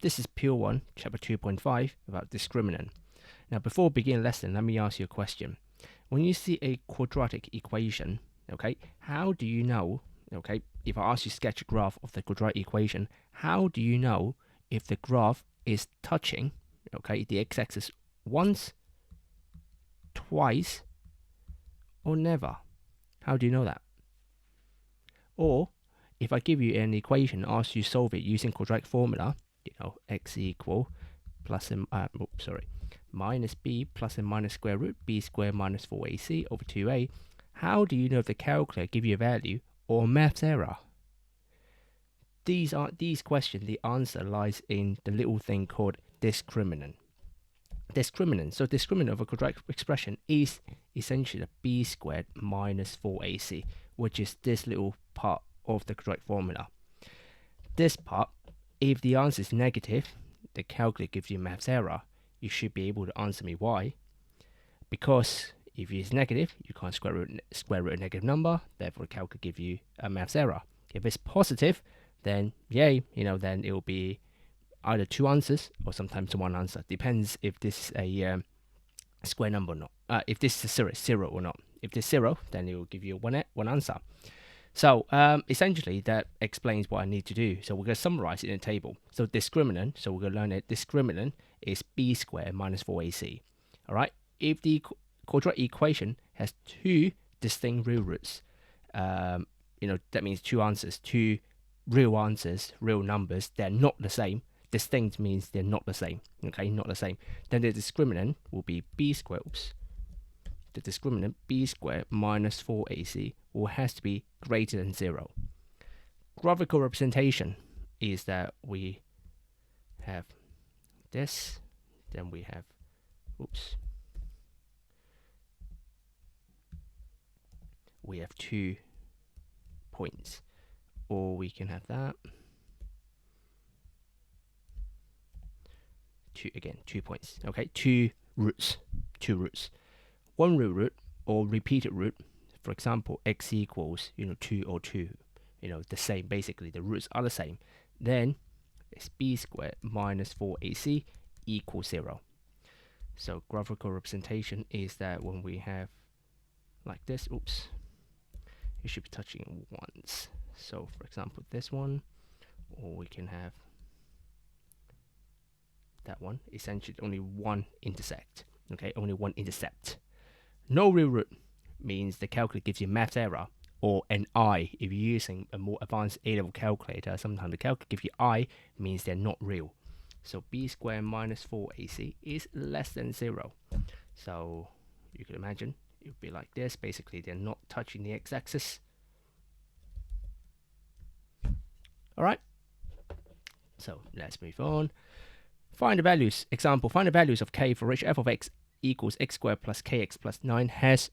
This is Pure 1, Chapter 2.5 about discriminant. Now, before we begin lesson, let me ask you a question. When you see a quadratic equation, okay, how do you know, okay, if I ask you to sketch a graph of the quadratic equation, how do you know if the graph is touching, okay, the x-axis once, twice, or never? How do you know that? Or, if I give you an equation, ask you to solve it using quadratic formula, x equal plus and minus b plus and minus square root b squared minus 4ac over 2a, how do you know if the calculator give you a value or a maths error? These questions, the answer lies in the little thing called discriminant. So discriminant of a quadratic expression is essentially the b squared minus 4ac, which is this little part of the quadratic formula. This part, if the answer is negative, the calculator gives you a maths error. You should be able to answer me why. Because if it's negative, you can't square root a negative number, therefore the calculator gives you a maths error. If it's positive, then yay, then it will be either two answers or sometimes one answer. Depends if this is a square number or not. If this is a zero or not. If it's zero, then it will give you one answer. So essentially that explains what I need to do. So we're going to summarize it in a table. So discriminant, so we're going to learn it. Discriminant is b squared minus 4ac. All right. If the quadratic equation has two distinct real roots, that means two answers, two real answers, real numbers. They're not the same. Distinct means they're not the same. Okay, not the same. Then the discriminant will be b squared. The discriminant b squared minus 4ac has to be greater than 0. Graphical representation is that we have this, then we have, we have 2 points, or we can have that, 2 points, okay, 2 roots. One real root or repeated root, for example, x equals 2 or 2, the same, basically the roots are the same. Then it's b squared minus 4ac equals 0. So graphical representation is that when we have like this, it should be touching once. So for example, this one, or we can have that one. Essentially only one intersect, okay, only one intercept. No real root means the calculator gives you a math error or an I. If you're using a more advanced A-level calculator, sometimes the calculator gives you I, means they're not real. So b squared minus 4ac is less than 0. So you can imagine it would be like this. Basically, they're not touching the x-axis. All right. So let's move on. Find the values. Example, find the values of k for which f of x equals x squared plus kx plus 9 has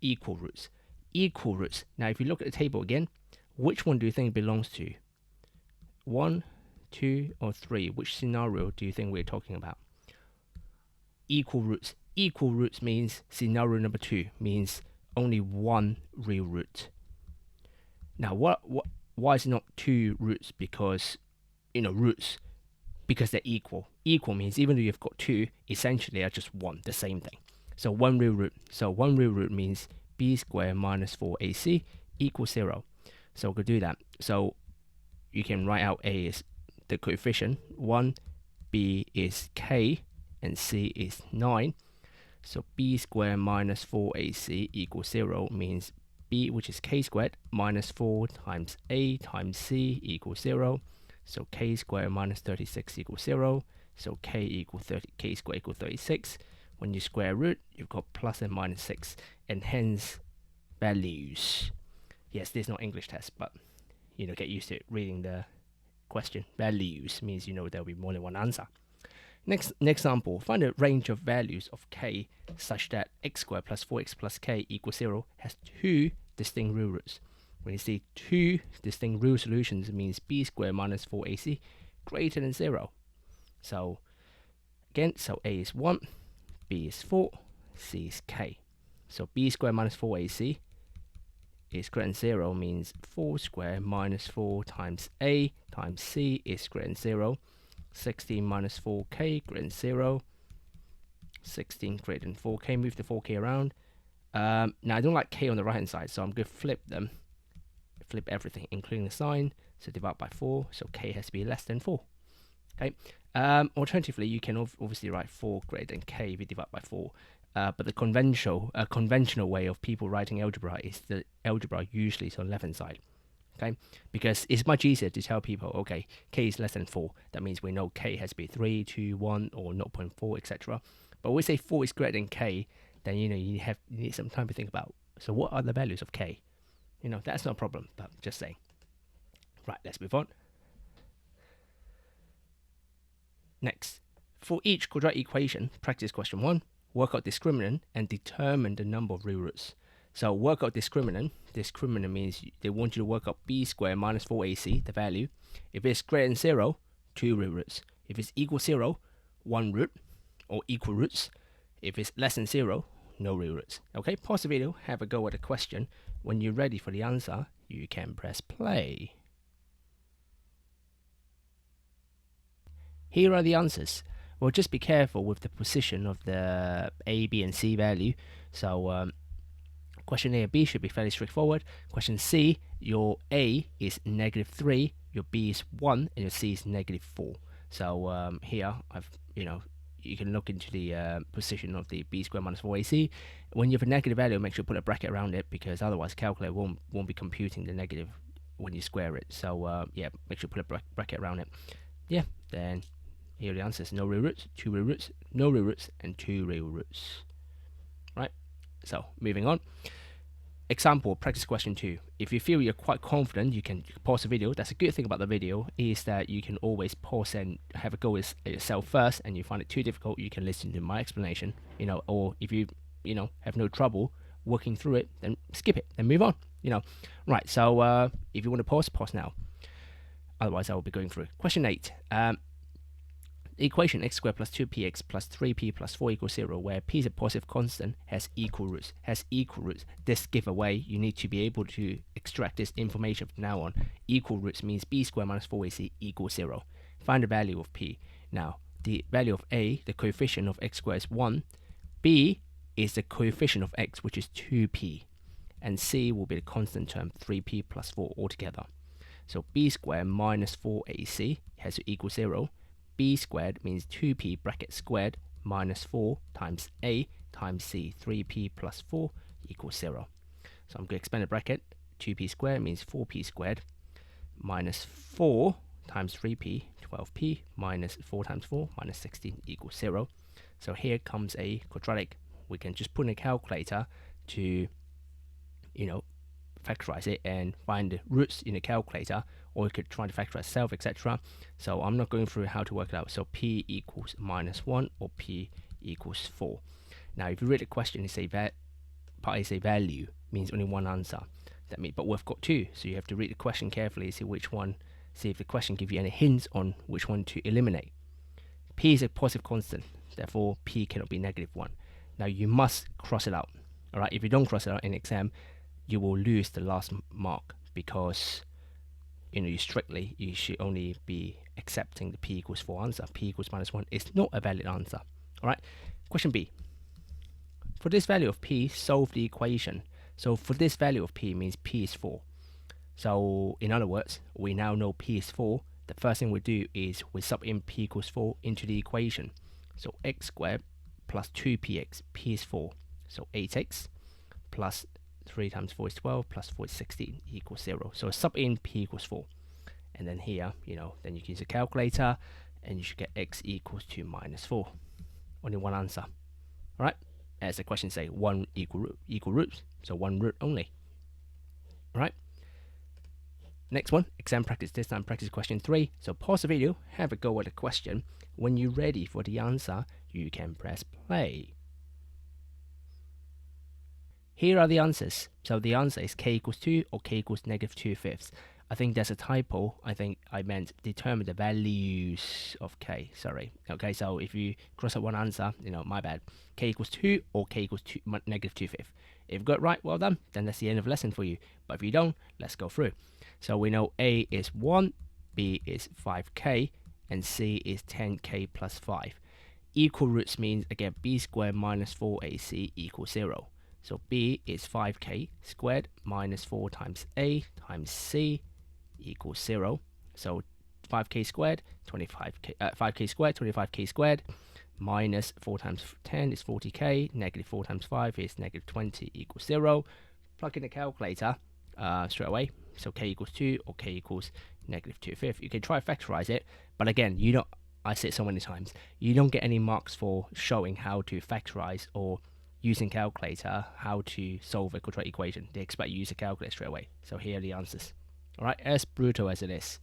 equal roots. Equal roots. Now, if you look at the table again, which one do you think belongs to? 1, 2, or 3? Which scenario do you think we're talking about? Equal roots. Equal roots means scenario number 2 means only one real root. Now, why is it not 2 roots? Because roots, because they're equal. Equal means even though you've got 2, essentially are just 1, the same thing. So one real root. So one real root means b squared minus 4ac equals 0. So we could do that. So you can write out a is the coefficient 1, b is k, and c is 9. So b squared minus 4ac equals 0 means b, which is k squared, minus 4 times a times c equals 0. So k squared minus 36 equals 0. So k squared equals 36. When you square root, you've got plus and minus 6, and hence values. Yes, this is not English test, but get used to it reading the question. Values means there'll be more than one answer. Next example, find a range of values of k such that x squared plus 4x plus k equals 0 has 2 distinct real roots. When you see 2 distinct real solutions, it means b squared minus 4ac greater than 0. So again, so a is 1, b is 4, c is k. So b squared minus 4ac is greater than 0 means 4 squared minus 4 times a times c is greater than 0. 16 minus 4k greater than 0. 16 greater than 4k. Move the 4k around. Now I don't like k on the right hand side, so I'm going to flip them. Flip everything, including the sign. So divide by 4. So k has to be less than 4. Okay. Alternatively, you can obviously write 4 greater than k if you divide by 4. But the conventional way of people writing algebra is the algebra usually is on the left hand side. Okay, because it's much easier to tell people, okay, k is less than 4. That means we know k has to be 3, 2, 1, or 0.4, etc. But when we say 4 is greater than k, then you need some time to think about. So what are the values of k? That's not a problem, but just saying. Right, let's move on. Next, for each quadratic equation, practice question 1. Work out discriminant and determine the number of real roots. So work out discriminant. Discriminant means they want you to work out b squared minus 4ac, the value. If it's greater than 0, 2 real roots. If it's equal 0, 1 root, or equal roots. If it's less than 0, no real roots. Okay, pause the video, have a go at the question. When you're ready for the answer, you can press play. Here are the answers. Well, just be careful with the position of the A, B, and C value. So question A and B should be fairly straightforward. Question C, your A is -3, your B is 1, and your C is -4. So here, you can look into the position of the b squared minus 4ac. When you have a negative value, make sure you put a bracket around it, because otherwise calculator won't be computing the negative when you square it. So yeah, make sure you put a bracket around it. Yeah, then here are the answers. No real roots, 2 real roots, no real roots, and 2 real roots. Right, so moving on. Example, practice question 2. If you feel you're quite confident, you can pause the video. That's a good thing about the video, is that you can always pause and have a go at yourself first, and you find it too difficult, you can listen to my explanation, or if you, have no trouble working through it, then skip it, then move on, Right, so if you want to pause now. Otherwise, I will be going through. Question 8. The equation x squared plus 2px plus 3p plus 4 equals 0, where p is a positive constant, has equal roots. This giveaway, you need to be able to extract this information from now on. Equal roots means b squared minus 4ac equals 0. Find the value of p. Now, the value of a, the coefficient of x squared, is 1. B is the coefficient of x, which is 2p. And c will be the constant term, 3p plus 4 altogether. So b squared minus 4ac has to equal 0. B squared means 2p bracket squared minus 4 times a times c. 3p plus 4 equals 0. So I'm going to expand the bracket. 2p squared means 4p squared minus 4 times 3p, 12p, minus 4 times 4 minus 16 equals 0. So here comes a quadratic. We can just put in a calculator to, factorize it and find the roots in the calculator, or you could try to factorize itself, etc. So I'm not going through how to work it out. So p equals -1 or p equals 4. Now, if you read the question, it say part A say value means only one answer. That means, but we've got 2, so you have to read the question carefully, see which one, see if the question gives you any hints on which one to eliminate. P is a positive constant, therefore p cannot be -1. Now you must cross it out. All right, if you don't cross it out in exam, you will lose the last mark, because you should only be accepting the p equals 4 answer. P equals -1 is not a valid answer. All right. Question B. For this value of p, solve the equation. So for this value of p means p is 4. So in other words, we now know p is 4. The first thing we do is we sub in p equals 4 into the equation. So x squared plus 2px, p is 4. So 8x plus 3 times 4 is 12, plus 4 is 16, equals 0. So sub in p equals 4. And then here, then you can use a calculator, and you should get x equals to -4. Only one answer. All right? As the question say, one equal roots. So one root only. All right? Next one, exam practice. This time practice question 3. So pause the video, have a go at the question. When you're ready for the answer, you can press play. Here are the answers. So the answer is k equals 2 or k equals -2/5. I think there's a typo. I think I meant determine the values of k. Sorry. Okay, so if you cross out one answer, my bad. K equals 2 or k equals -2/5. If you got it right, well done. Then that's the end of the lesson for you. But if you don't, let's go through. So we know A is 1, B is 5k, and c is 10k plus 5. Equal roots means, again, b squared minus 4ac equals 0. So b is 5k squared minus 4 times a times c equals 0. So 5k squared, 25k, 5k squared, 25k squared, minus 4 times 10 is 40k, negative 4 times 5 is negative 20 equals 0. Plug in the calculator straight away. So k equals 2 or k equals negative 2/5. You can try factorize it, but again, you don't, I say it so many times, you don't get any marks for showing how to factorize or using calculator how to solve a quadratic equation. They expect you to use a calculator straight away. So here are the answers. Alright, as brutal as it is.